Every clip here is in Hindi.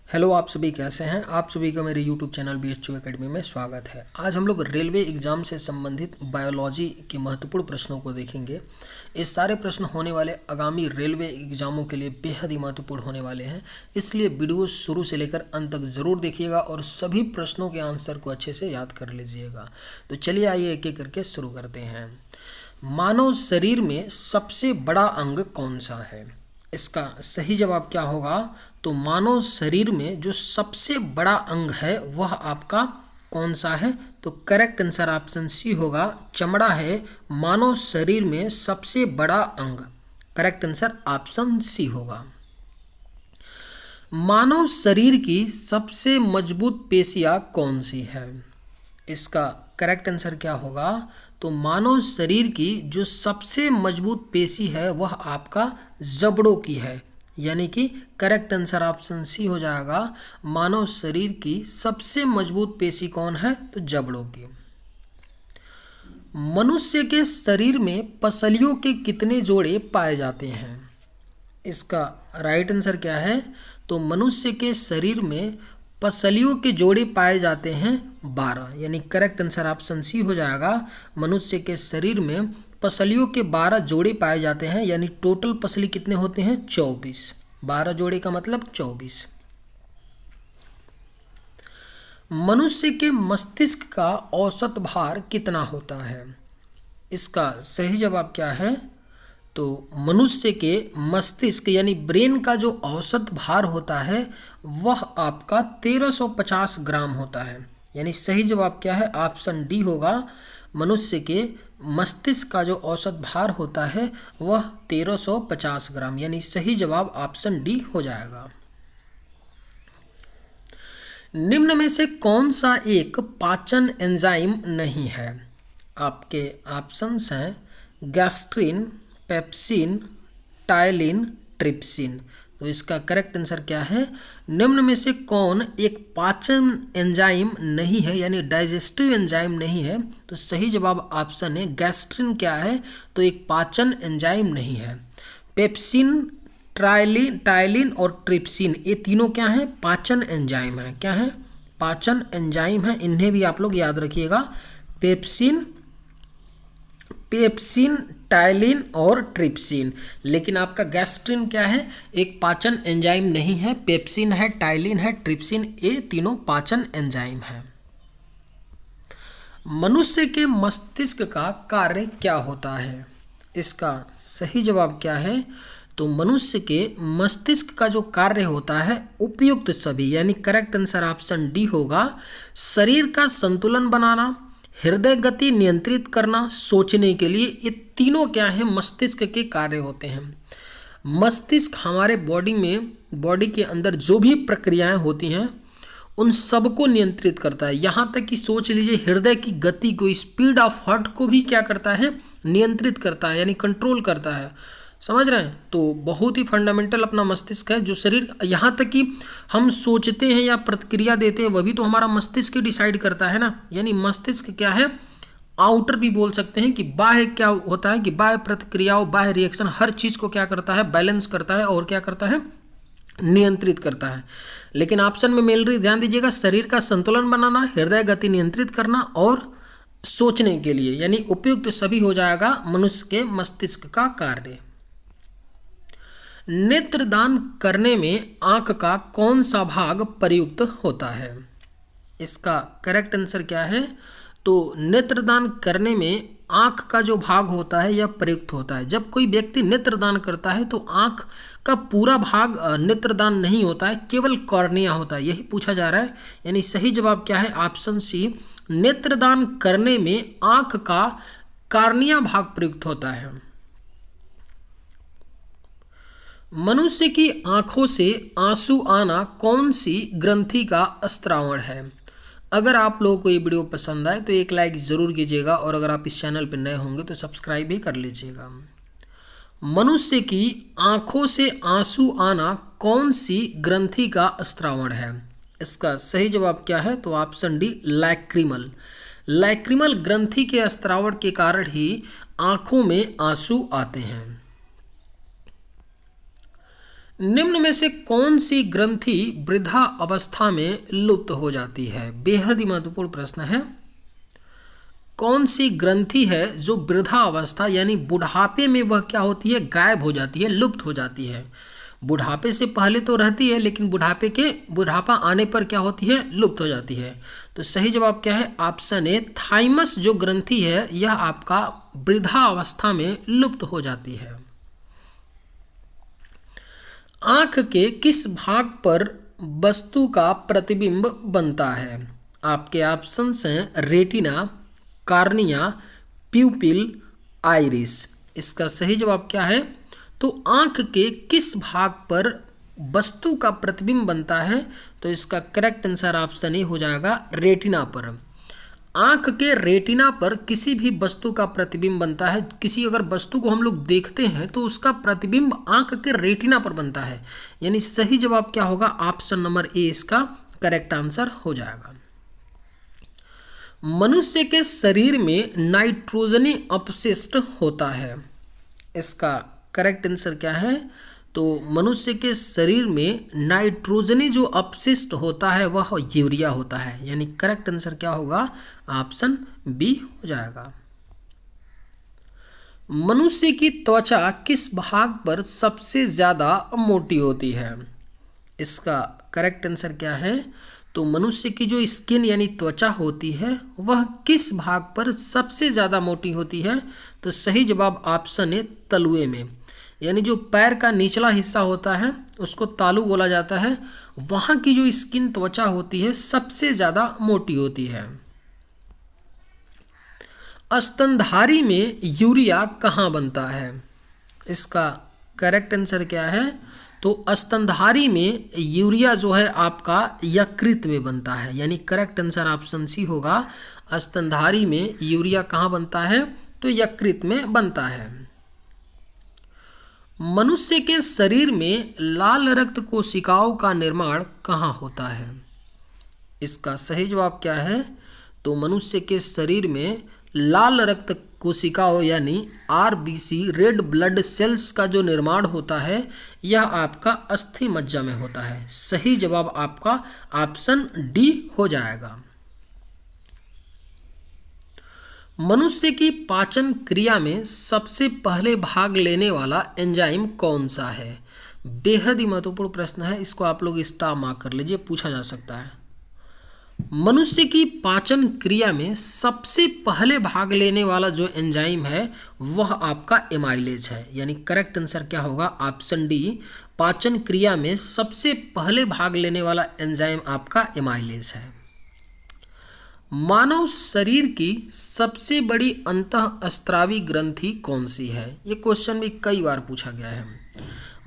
हेलो, आप सभी कैसे हैं। आप सभी का मेरे यूट्यूब चैनल BHU एकेडमी में स्वागत है। आज हम लोग रेलवे एग्ज़ाम से संबंधित बायोलॉजी के महत्वपूर्ण प्रश्नों को देखेंगे। इस सारे प्रश्न होने वाले आगामी रेलवे एग्ज़ामों के लिए बेहद ही महत्वपूर्ण होने वाले हैं, इसलिए वीडियो शुरू से लेकर अंत तक ज़रूर देखिएगा और सभी प्रश्नों के आंसर को अच्छे से याद कर लीजिएगा। तो चलिए आइए एक एक करके शुरू करते हैं। मानव शरीर में सबसे बड़ा अंग कौन सा है? इसका सही जवाब क्या होगा? तो मानव शरीर में जो सबसे बड़ा अंग है वह आपका कौन सा है? तो करेक्ट आंसर ऑप्शन सी होगा, चमड़ा है मानव शरीर में सबसे बड़ा अंग। करेक्ट आंसर ऑप्शन सी होगा। मानव शरीर की सबसे मजबूत पेशियां कौन सी है? इसका करेक्ट आंसर क्या होगा? तो मानव शरीर की जो सबसे मजबूत पेशी है वह आपका जबड़ों की है, यानी कि करेक्ट आंसर ऑप्शन सी हो जाएगा। मानव शरीर की सबसे मजबूत पेशी कौन है? तो जबड़ों की। मनुष्य के शरीर में पसलियों के कितने जोड़े पाए जाते हैं? इसका राइट आंसर क्या है? तो मनुष्य के शरीर में पसलियों के जोड़े पाए जाते हैं 12, यानी करेक्ट आंसर ऑप्शन सी हो जाएगा। मनुष्य के शरीर में पसलियों के 12 जोड़े पाए जाते हैं, यानी टोटल पसली कितने होते हैं? 24। 12 जोड़े का मतलब 24। मनुष्य के मस्तिष्क का औसत भार कितना होता है? इसका सही जवाब क्या है? तो मनुष्य के मस्तिष्क यानी ब्रेन का जो औसत भार होता है वह आपका 1350 ग्राम होता है, यानी सही जवाब क्या है? ऑप्शन डी होगा। मनुष्य के मस्तिष्क का जो औसत भार होता है वह 1350 ग्राम, यानी सही जवाब ऑप्शन डी हो जाएगा। निम्न में से कौन सा एक पाचन एंजाइम नहीं है? आपके ऑप्शंस हैं गैस्ट्रिन, पेप्सिन, टायलिन, ट्रिप्सिन। तो इसका करेक्ट आंसर क्या है? निम्न में से कौन एक पाचन एंजाइम नहीं है, यानी डाइजेस्टिव एंजाइम नहीं है? तो सही जवाब ऑप्शन है गैस्ट्रिन। क्या है? तो एक पाचन एंजाइम नहीं है। पेप्सिन, टायलिन और ट्रिप्सिन ये तीनों क्या है? पाचन एंजाइम है। क्या है? पाचन एंजाइम है। इन्हें भी आप लोग याद रखिएगा। पेप्सिन, टायलिन और ट्रिप्सिन। लेकिन आपका गैस्ट्रिन क्या है? एक पाचन एंजाइम नहीं है। पेप्सिन है, टायलिन है, ट्रिप्सिन ये तीनों पाचन एंजाइम है। मनुष्य के मस्तिष्क का कार्य क्या होता है? इसका सही जवाब क्या है? तो मनुष्य के मस्तिष्क का जो कार्य होता है उपयुक्त सभी, यानी करेक्ट आंसर ऑप्शन डी होगा। शरीर का संतुलन बनाना, हृदय गति नियंत्रित करना, सोचने के लिए, ये तीनों क्या है? मस्तिष्क के कार्य होते हैं। मस्तिष्क हमारे बॉडी के अंदर जो भी प्रक्रियाएं होती हैं उन सबको नियंत्रित करता है। यहाँ तक कि सोच लीजिए हृदय की गति को, स्पीड ऑफ हार्ट को भी क्या करता है? नियंत्रित करता है, यानी कंट्रोल करता है। समझ रहे हैं? तो बहुत ही फंडामेंटल अपना मस्तिष्क है जो शरीर, यहाँ तक कि हम सोचते हैं या प्रतिक्रिया देते हैं वह भी तो हमारा मस्तिष्क ही डिसाइड करता है ना। यानी मस्तिष्क क्या है? आउटर भी बोल सकते हैं कि बाह्य क्या होता है कि बाह्य प्रतिक्रियाओं, बाह्य रिएक्शन, हर चीज़ को क्या करता है? बैलेंस करता है और क्या करता है? नियंत्रित करता है। लेकिन ऑप्शन में मिल रही, ध्यान दीजिएगा, शरीर का संतुलन बनाना, हृदय गति नियंत्रित करना और सोचने के लिए, यानी उपयुक्त सभी हो जाएगा मनुष्य के मस्तिष्क का कार्य। नेत्रदान करने में आंख का कौन सा भाग प्रयुक्त होता है? इसका करेक्ट आंसर क्या है? तो नेत्रदान करने में आंख का जो भाग होता है यह प्रयुक्त होता है। जब कोई व्यक्ति नेत्रदान करता है तो आंख का पूरा भाग नेत्रदान नहीं होता है, केवल कॉर्निया होता है। यही पूछा जा रहा है, यानी सही जवाब क्या है? Option C. नेत्रदान करने में आंख का कॉर्निया भाग प्रयुक्त होता है। मनुष्य की आंखों से आंसू आना कौन सी ग्रंथि का स्त्रावण है? अगर आप लोगों को ये वीडियो पसंद आए तो एक लाइक ज़रूर कीजिएगा और अगर आप इस चैनल पर नए होंगे तो सब्सक्राइब भी कर लीजिएगा। मनुष्य की आंखों से आंसू आना कौन सी ग्रंथि का स्त्रावण है? इसका सही जवाब क्या है? तो ऑप्शन डी लैक्रिमल। लैक्रिमल ग्रंथि के स्त्रावण के कारण ही आंखों में आंसू आते हैं। निम्न में से कौन सी ग्रंथि वृद्धा अवस्था में लुप्त हो जाती है? बेहद ही महत्वपूर्ण प्रश्न है। कौन सी ग्रंथि है जो वृद्धा अवस्था यानी बुढ़ापे में वह क्या होती है? गायब हो जाती है, लुप्त हो जाती है। बुढ़ापे से पहले तो रहती है लेकिन बुढ़ापा आने पर क्या होती है? लुप्त हो जाती है। तो सही जवाब क्या है? ऑप्शन ए, थाइमस जो ग्रंथि है यह आपका वृद्धा अवस्था में लुप्त हो जाती है। आंख के किस भाग पर वस्तु का प्रतिबिंब बनता है? आपके ऑप्शंस हैं रेटिना, कार्निया, प्यूपिल, आइरिस। इसका सही जवाब क्या है? तो आंख के किस भाग पर वस्तु का प्रतिबिंब बनता है? तो इसका करेक्ट आंसर ऑप्शन ए हो जाएगा रेटिना पर। आंख के रेटिना पर किसी भी वस्तु का प्रतिबिंब बनता है। किसी अगर वस्तु को हम लोग देखते हैं तो उसका प्रतिबिंब आंख के रेटिना पर बनता है। यानी सही जवाब क्या होगा? ऑप्शन नंबर ए इसका करेक्ट आंसर हो जाएगा। मनुष्य के शरीर में नाइट्रोजनी अपशिष्ट होता है। इसका करेक्ट आंसर क्या है? तो मनुष्य के शरीर में नाइट्रोजनी जो अपशिष्ट होता है वह यूरिया होता है। यानी करेक्ट आंसर क्या होगा? ऑप्शन बी हो जाएगा। मनुष्य की त्वचा किस भाग पर सबसे ज़्यादा मोटी होती है? इसका करेक्ट आंसर क्या है? तो मनुष्य की जो स्किन यानी त्वचा होती है वह किस भाग पर सबसे ज़्यादा मोटी होती है? तो सही जवाब ऑप्शन है तलुए में। यानी जो पैर का निचला हिस्सा होता है उसको तालू बोला जाता है। वहाँ की जो स्किन त्वचा होती है सबसे ज़्यादा मोटी होती है। स्तनधारी में यूरिया कहाँ बनता है? इसका करेक्ट आंसर क्या है? तो स्तनधारी में यूरिया जो है आपका यकृत में बनता है। यानी करेक्ट आंसर ऑप्शन सी होगा। स्तनधारी में यूरिया कहाँ बनता है? तो यकृत में बनता है। मनुष्य के शरीर में लाल रक्त कोशिकाओं का निर्माण कहाँ होता है? इसका सही जवाब क्या है? तो मनुष्य के शरीर में लाल रक्त कोशिकाओं यानी आरबीसी रेड ब्लड सेल्स का जो निर्माण होता है यह आपका अस्थि मज्जा में होता है। सही जवाब आपका ऑप्शन डी हो जाएगा। मनुष्य की पाचन क्रिया में सबसे पहले भाग लेने वाला एंजाइम कौन सा है? बेहद ही महत्वपूर्ण प्रश्न है। इसको आप लोग स्टार मार्क कर लीजिए, पूछा जा सकता है। मनुष्य की पाचन क्रिया में सबसे पहले भाग लेने वाला जो एंजाइम है वह आपका एमाइलेज है। यानी करेक्ट आंसर क्या होगा? ऑप्शन डी, पाचन क्रिया में सबसे पहले भाग लेने वाला एंजाइम आपका एमाइलेज है। मानव शरीर की सबसे बड़ी अंतःस्रावी ग्रंथि कौन सी है? ये क्वेश्चन भी कई बार पूछा गया है।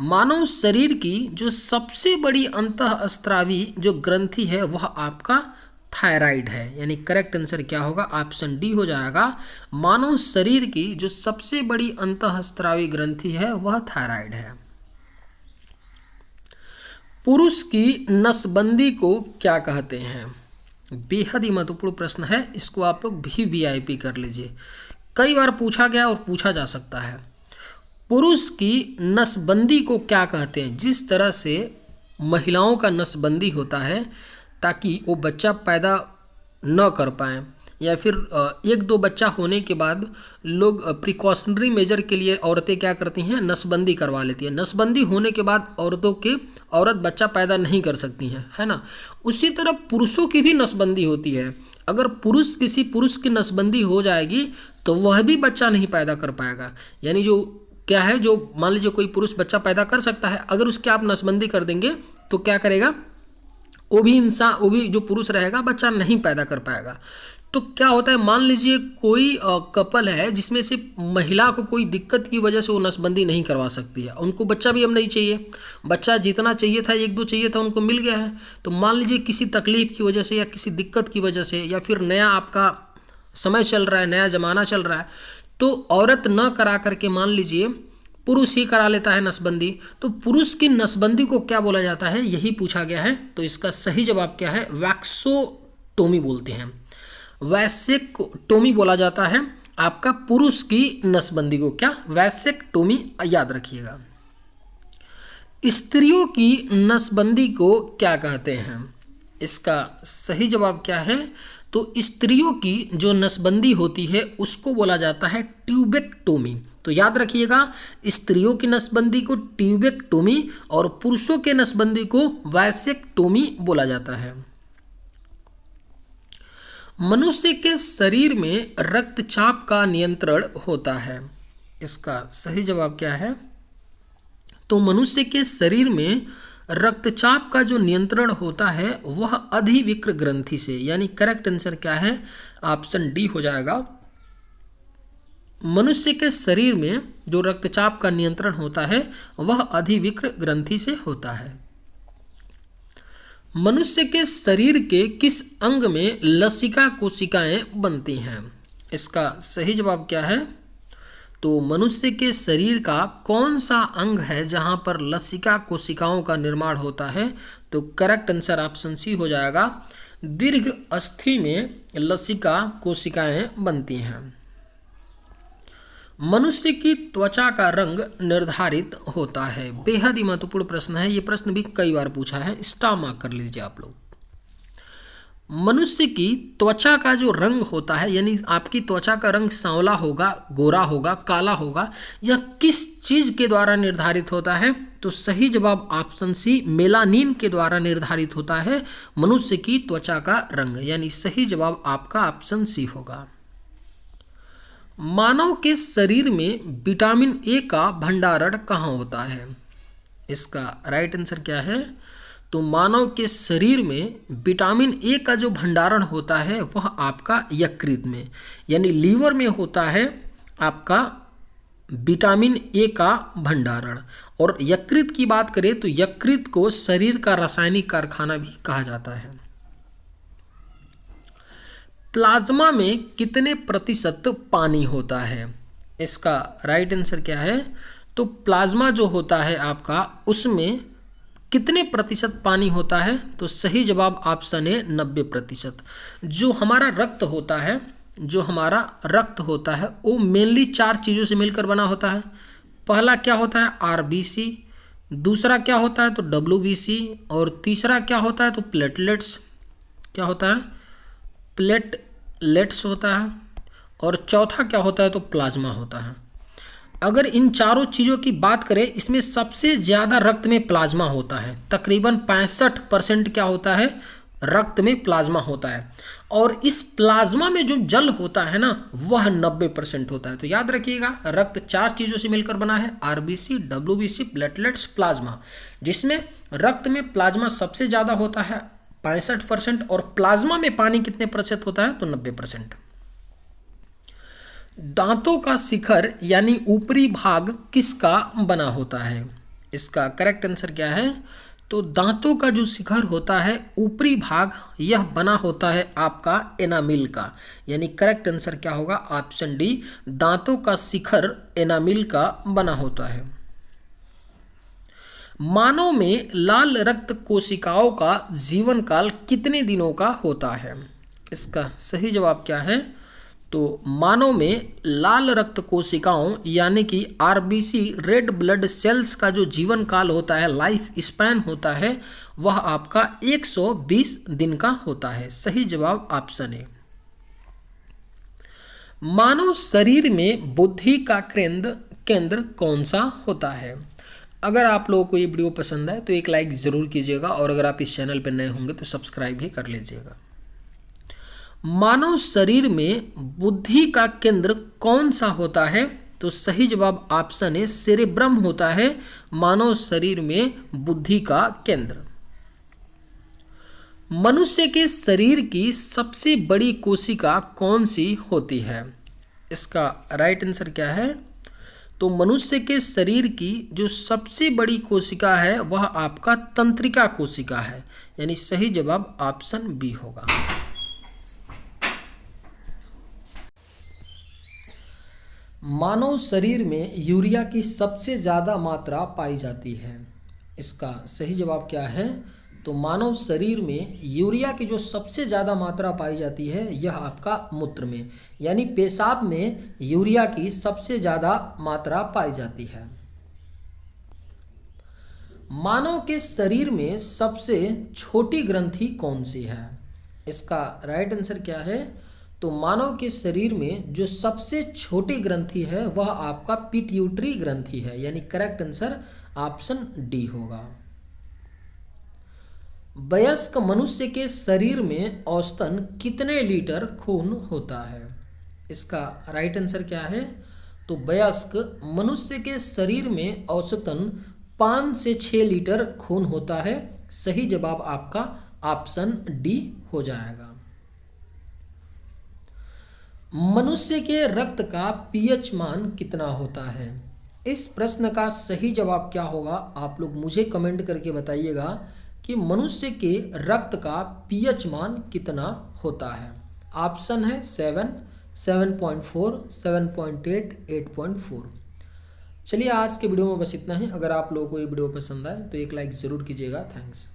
मानव शरीर की जो सबसे बड़ी अंतःस्रावी जो ग्रंथि है वह आपका थायराइड है। यानी करेक्ट आंसर क्या होगा? ऑप्शन डी हो जाएगा। मानव शरीर की जो सबसे बड़ी अंतःस्रावी ग्रंथि है वह थायराइड है। पुरुष की नसबंदी को क्या कहते हैं? बेहद ही महत्वपूर्ण प्रश्न है। इसको आप लोग भी वीआईपी कर लीजिए। कई बार पूछा गया और पूछा जा सकता है। पुरुष की नसबंदी को क्या कहते हैं? जिस तरह से महिलाओं का नसबंदी होता है ताकि वो बच्चा पैदा न कर पाए या फिर एक दो बच्चा होने के बाद लोग प्रिकॉशनरी मेजर के लिए औरतें क्या करती हैं? नसबंदी करवा लेती हैं। नसबंदी होने के बाद औरत बच्चा पैदा नहीं कर सकती हैं, है ना। उसी तरह पुरुषों की भी नसबंदी होती है। अगर किसी पुरुष की नसबंदी हो जाएगी तो वह भी बच्चा नहीं पैदा कर पाएगा। यानी जो क्या है, जो मान लीजिए कोई पुरुष बच्चा पैदा कर सकता है, अगर उसकी आप नसबंदी कर देंगे तो क्या करेगा? वो भी जो पुरुष रहेगा बच्चा नहीं पैदा कर पाएगा। तो क्या होता है, मान लीजिए कोई कपल है जिसमें से महिला को कोई दिक्कत की वजह से वो नसबंदी नहीं करवा सकती है, उनको बच्चा भी अब नहीं चाहिए, बच्चा जितना चाहिए था एक दो चाहिए था उनको मिल गया है। तो मान लीजिए किसी तकलीफ की वजह से या किसी दिक्कत की वजह से या फिर नया आपका समय चल रहा है, नया ज़माना चल रहा है, तो औरत न करा करके मान लीजिए पुरुष ही करा लेता है नसबंदी। तो पुरुष की नसबंदी को क्या बोला जाता है, यही पूछा गया है। तो इसका सही जवाब क्या है? वैक्सोटोमी बोलते हैं। वैसेक्टोमी बोला जाता है आपका पुरुष की नसबंदी को। क्या? वैसेक्टोमी, याद रखिएगा। स्त्रियों की नसबंदी को क्या कहते हैं? इसका सही जवाब क्या है? तो स्त्रियों की जो नसबंदी होती है उसको बोला जाता है ट्यूबेक्टोमी। तो याद रखिएगा, स्त्रियों की नसबंदी को ट्यूबेक्टोमी और पुरुषों के नसबंदी को वैसेक्टोमी बोला जाता है। मनुष्य के शरीर में रक्तचाप का नियंत्रण होता है। इसका सही जवाब क्या है? तो मनुष्य के शरीर में रक्तचाप का जो नियंत्रण होता है वह अधिविक्र ग्रंथि से, यानी करेक्ट आंसर क्या है? ऑप्शन डी हो जाएगा। मनुष्य के शरीर में जो रक्तचाप का नियंत्रण होता है वह अधिविक्र ग्रंथि से होता है। मनुष्य के शरीर के किस अंग में लसिका कोशिकाएं बनती हैं? इसका सही जवाब क्या है? तो मनुष्य के शरीर का कौन सा अंग है जहां पर लसिका कोशिकाओं का निर्माण होता है? तो करेक्ट आंसर ऑप्शन सी हो जाएगा। दीर्घ अस्थि में लसिका कोशिकाएं बनती हैं। मनुष्य की त्वचा का रंग निर्धारित होता है। बेहद ही महत्वपूर्ण प्रश्न है, ये प्रश्न भी कई बार पूछा है, स्टार मार्क कर लीजिए आप लोग। मनुष्य की त्वचा का जो रंग होता है, यानी आपकी त्वचा का रंग सांवला होगा, गोरा होगा, काला होगा, यह किस चीज के द्वारा निर्धारित होता है? तो सही जवाब ऑप्शन सी, मेलानिन के द्वारा निर्धारित होता है मनुष्य की त्वचा का रंग, यानी सही जवाब आपका ऑप्शन सी होगा। मानव के शरीर में विटामिन ए का भंडारण कहाँ होता है? इसका राइट आंसर क्या है? तो मानव के शरीर में विटामिन ए का जो भंडारण होता है वह आपका यकृत में, यानी लीवर में होता है आपका विटामिन ए का भंडारण। और यकृत की बात करें तो यकृत को शरीर का रासायनिक कारखाना भी कहा जाता है। प्लाज्मा में कितने प्रतिशत पानी होता है? इसका राइट आंसर क्या है? तो प्लाज्मा जो होता है आपका, उसमें कितने प्रतिशत पानी होता है? तो सही जवाब ऑप्शन है 90%। जो हमारा रक्त होता है वो मेनली 4 चीज़ों से मिलकर बना होता है। पहला क्या होता है? आरबीसी, दूसरा क्या होता है? तो डब्ल्यूबीसी, और तीसरा क्या होता है? तो प्लेटलेट्स। क्या होता है? प्लेटलेट्स होता है। और चौथा क्या होता है? तो प्लाज्मा होता है। अगर इन चारों चीज़ों की बात करें, इसमें सबसे ज़्यादा रक्त में प्लाज्मा होता है। तकरीबन 65% क्या होता है? रक्त में प्लाज्मा होता है। और इस प्लाज्मा में जो जल होता है ना, वह 90% होता है। तो याद रखिएगा, रक्त 4 चीज़ों से मिलकर बना है, आरबीसी, डब्ल्यूबीसी, प्लेटलेट्स, प्लाज्मा, जिसमें रक्त में प्लाज्मा सबसे ज़्यादा होता है 65%, और प्लाज्मा में पानी कितने प्रतिशत होता है? तो 90%। दांतों का शिखर यानी ऊपरी भाग किसका बना होता है? इसका करेक्ट आंसर क्या है? तो दांतों का जो शिखर होता है, ऊपरी भाग, यह बना होता है आपका एनामिल का, यानी करेक्ट आंसर क्या होगा? ऑप्शन डी, दांतों का शिखर एनामिल का बना होता है। मानव में लाल रक्त कोशिकाओं का जीवन काल कितने दिनों का होता है? इसका सही जवाब क्या है? तो मानव में लाल रक्त कोशिकाओं यानी कि आरबीसी, रेड ब्लड सेल्स का जो जीवन काल होता है, लाइफ स्पैन होता है, वह आपका 120 दिन का होता है। सही जवाब ऑप्शन है। मानव शरीर में बुद्धि का केंद्र कौन सा होता है? अगर आप लोगों को ये वीडियो पसंद आए तो एक लाइक ज़रूर कीजिएगा, और अगर आप इस चैनल पर नए होंगे तो सब्सक्राइब भी कर लीजिएगा। मानव शरीर में बुद्धि का केंद्र कौन सा होता है? तो सही जवाब ऑप्शन है, सेरेब्रम होता है मानव शरीर में बुद्धि का केंद्र। मनुष्य के शरीर की सबसे बड़ी कोशिका कौन सी होती है? इसका राइट आंसर क्या है? तो मनुष्य के शरीर की जो सबसे बड़ी कोशिका है वह आपका तंत्रिका कोशिका है, यानी सही जवाब ऑप्शन बी होगा। मानव शरीर में यूरिया की सबसे ज़्यादा मात्रा पाई जाती है। इसका सही जवाब क्या है? तो मानव शरीर में यूरिया की जो सबसे ज़्यादा मात्रा पाई जाती है यह आपका मूत्र में, यानी पेशाब में यूरिया की सबसे ज़्यादा मात्रा पाई जाती है। मानव के शरीर में सबसे छोटी ग्रंथि कौन सी है? इसका राइट आंसर क्या है? तो मानव के शरीर में जो सबसे छोटी ग्रंथि है वह आपका पिट्यूटरी ग्रंथि है, यानी करेक्ट आंसर ऑप्शन डी होगा। वयस्क मनुष्य के शरीर में औसतन कितने लीटर खून होता है? इसका राइट आंसर क्या है? तो वयस्क मनुष्य के शरीर में औसतन 5 से 6 लीटर खून होता है। सही जवाब आपका ऑप्शन डी हो जाएगा। मनुष्य के रक्त का पीएच मान कितना होता है? इस प्रश्न का सही जवाब क्या होगा? आप लोग मुझे कमेंट करके बताइएगा कि मनुष्य के रक्त का पीएच मान कितना होता है। ऑप्शन है 7, 7.4, 7.8, 8.4। चलिए आज के वीडियो में बस इतना ही। अगर आप लोगों को ये वीडियो पसंद आए तो एक लाइक ज़रूर कीजिएगा। थैंक्स।